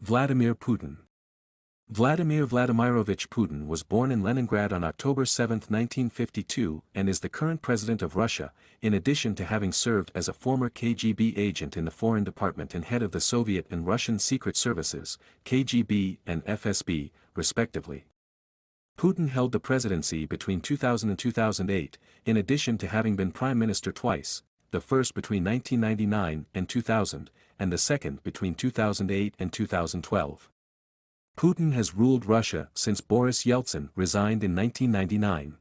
Vladimir Putin. Vladimir Vladimirovich Putin was born in Leningrad on October 7, 1952, and is the current president of Russia, in addition to having served as a former KGB agent in the Foreign Department and head of the Soviet and Russian secret services, KGB and FSB, respectively. Putin held the presidency between 2000 and 2008, in addition to having been prime minister twice, the first between 1999 and 2000, and the second between 2008 and 2012. Putin has ruled Russia since Boris Yeltsin resigned in 1999.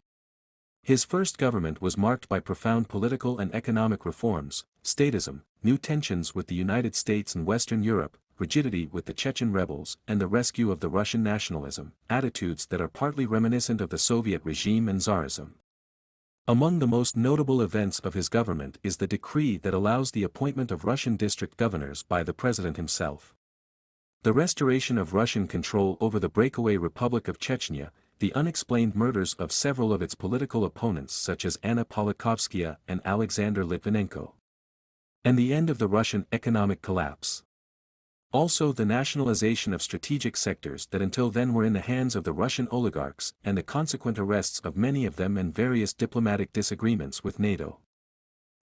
His first government was marked by profound political and economic reforms, statism, new tensions with the United States and Western Europe, rigidity with the Chechen rebels, and the rescue of the Russian nationalism, attitudes that are partly reminiscent of the Soviet regime and Tsarism. Among the most notable events of his government is the decree that allows the appointment of Russian district governors by the president himself. The restoration of Russian control over the breakaway Republic of Chechnya, the unexplained murders of several of its political opponents such as Anna Politkovskaya and Alexander Litvinenko. And the end of the Russian economic collapse. Also the nationalization of strategic sectors that until then were in the hands of the Russian oligarchs and the consequent arrests of many of them and various diplomatic disagreements with NATO.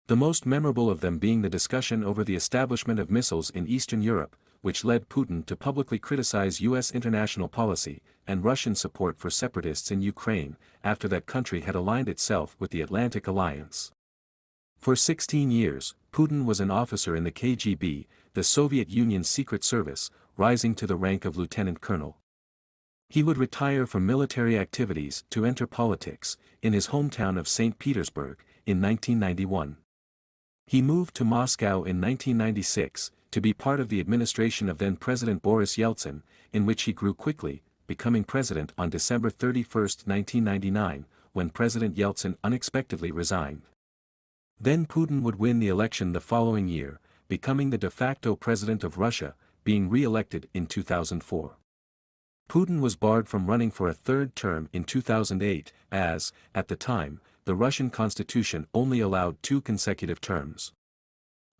The most memorable of them being the discussion over the establishment of missiles in Eastern Europe, which led Putin to publicly criticize U.S. international policy and Russian support for separatists in Ukraine, after that country had aligned itself with the Atlantic Alliance. For 16 years, Putin was an officer in the KGB, the Soviet Union's secret service, rising to the rank of lieutenant colonel. He would retire from military activities to enter politics, in his hometown of St. Petersburg, in 1991. He moved to Moscow in 1996, to be part of the administration of then-President Boris Yeltsin, in which he grew quickly, becoming president on December 31, 1999, when President Yeltsin unexpectedly resigned. Then Putin would win the election the following year, becoming the de facto president of Russia, being re-elected in 2004. Putin was barred from running for a third term in 2008, as, at the time, the Russian constitution only allowed 2 consecutive terms.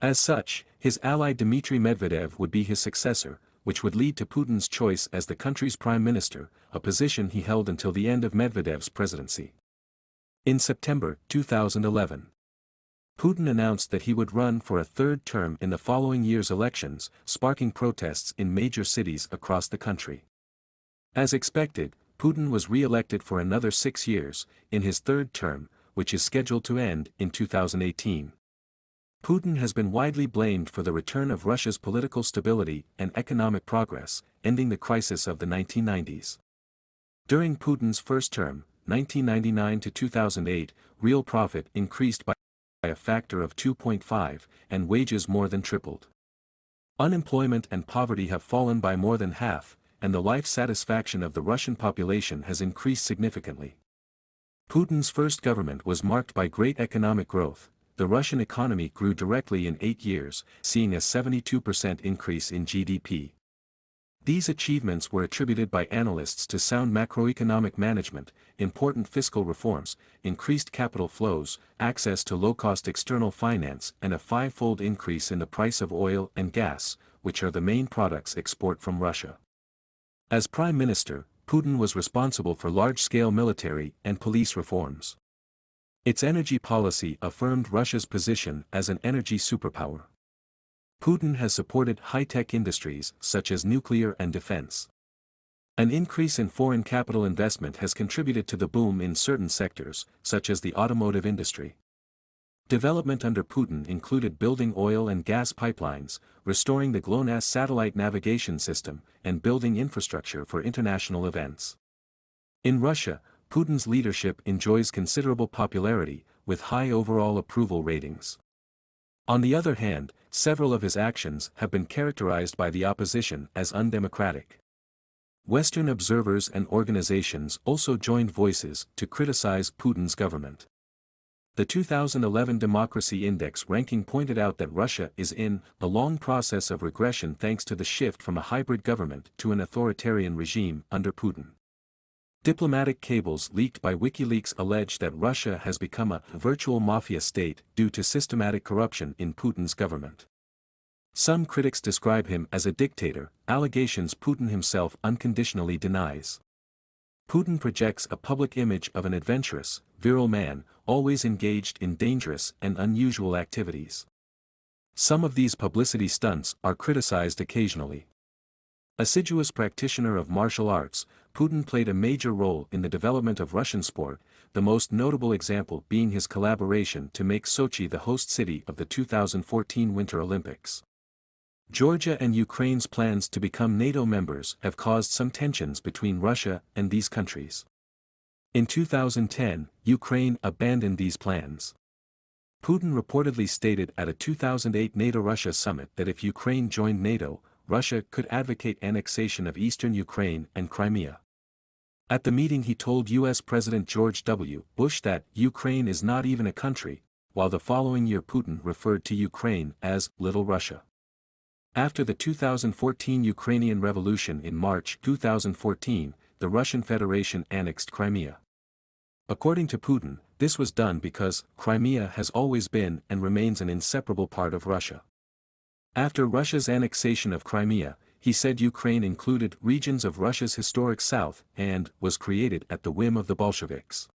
As such, his ally Dmitry Medvedev would be his successor, which would lead to Putin's choice as the country's prime minister, a position he held until the end of Medvedev's presidency. In September 2011, Putin announced that he would run for a third term in the following year's elections, sparking protests in major cities across the country. As expected, Putin was re-elected for another 6 years, in his third term, which is scheduled to end in 2018. Putin has been widely blamed for the return of Russia's political stability and economic progress, ending the crisis of the 1990s. During Putin's first term, 1999 to 2008, real profit increased by a factor of 2.5, and wages more than tripled. Unemployment and poverty have fallen by more than half, and the life satisfaction of the Russian population has increased significantly. Putin's first government was marked by great economic growth. The Russian economy grew directly in 8 years, seeing a 72% increase in GDP. These achievements were attributed by analysts to sound macroeconomic management, important fiscal reforms, increased capital flows, access to low-cost external finance, and a 5-fold increase in the price of oil and gas, which are the main products export from Russia. As prime minister, Putin was responsible for large-scale military and police reforms. Its energy policy affirmed Russia's position as an energy superpower. Putin has supported high-tech industries such as nuclear and defense. An increase in foreign capital investment has contributed to the boom in certain sectors, such as the automotive industry. Development under Putin included building oil and gas pipelines, restoring the GLONASS satellite navigation system, and building infrastructure for international events. In Russia, Putin's leadership enjoys considerable popularity, with high overall approval ratings. On the other hand, several of his actions have been characterized by the opposition as undemocratic. Western observers and organizations also joined voices to criticize Putin's government. The 2011 Democracy Index ranking pointed out that Russia is in a long process of regression thanks to the shift from a hybrid government to an authoritarian regime under Putin. Diplomatic cables leaked by WikiLeaks allege that Russia has become a virtual mafia state due to systematic corruption in Putin's government. Some critics describe him as a dictator, allegations Putin himself unconditionally denies. Putin projects a public image of an adventurous, virile man, always engaged in dangerous and unusual activities. Some of these publicity stunts are criticized occasionally. Assiduous practitioner of martial arts, Putin played a major role in the development of Russian sport, the most notable example being his collaboration to make Sochi the host city of the 2014 Winter Olympics. Georgia and Ukraine's plans to become NATO members have caused some tensions between Russia and these countries. In 2010, Ukraine abandoned these plans. Putin reportedly stated at a 2008 NATO-Russia summit that if Ukraine joined NATO, Russia could advocate annexation of eastern Ukraine and Crimea. At the meeting he told U.S. President George W. Bush that Ukraine is not even a country, while the following year Putin referred to Ukraine as Little Russia. After the 2014 Ukrainian Revolution in March 2014, the Russian Federation annexed Crimea. According to Putin, this was done because Crimea has always been and remains an inseparable part of Russia. After Russia's annexation of Crimea, he said Ukraine included regions of Russia's historic south and was created at the whim of the Bolsheviks.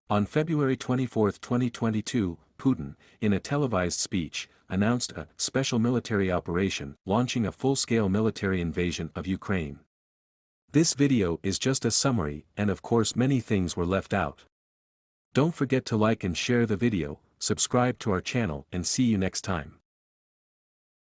On February 24, 2022, Putin, in a televised speech, announced a special military operation launching a full-scale military invasion of Ukraine. This video is just a summary, and of course many things were left out. Don't forget to like and share the video, subscribe to our channel, and see you next time.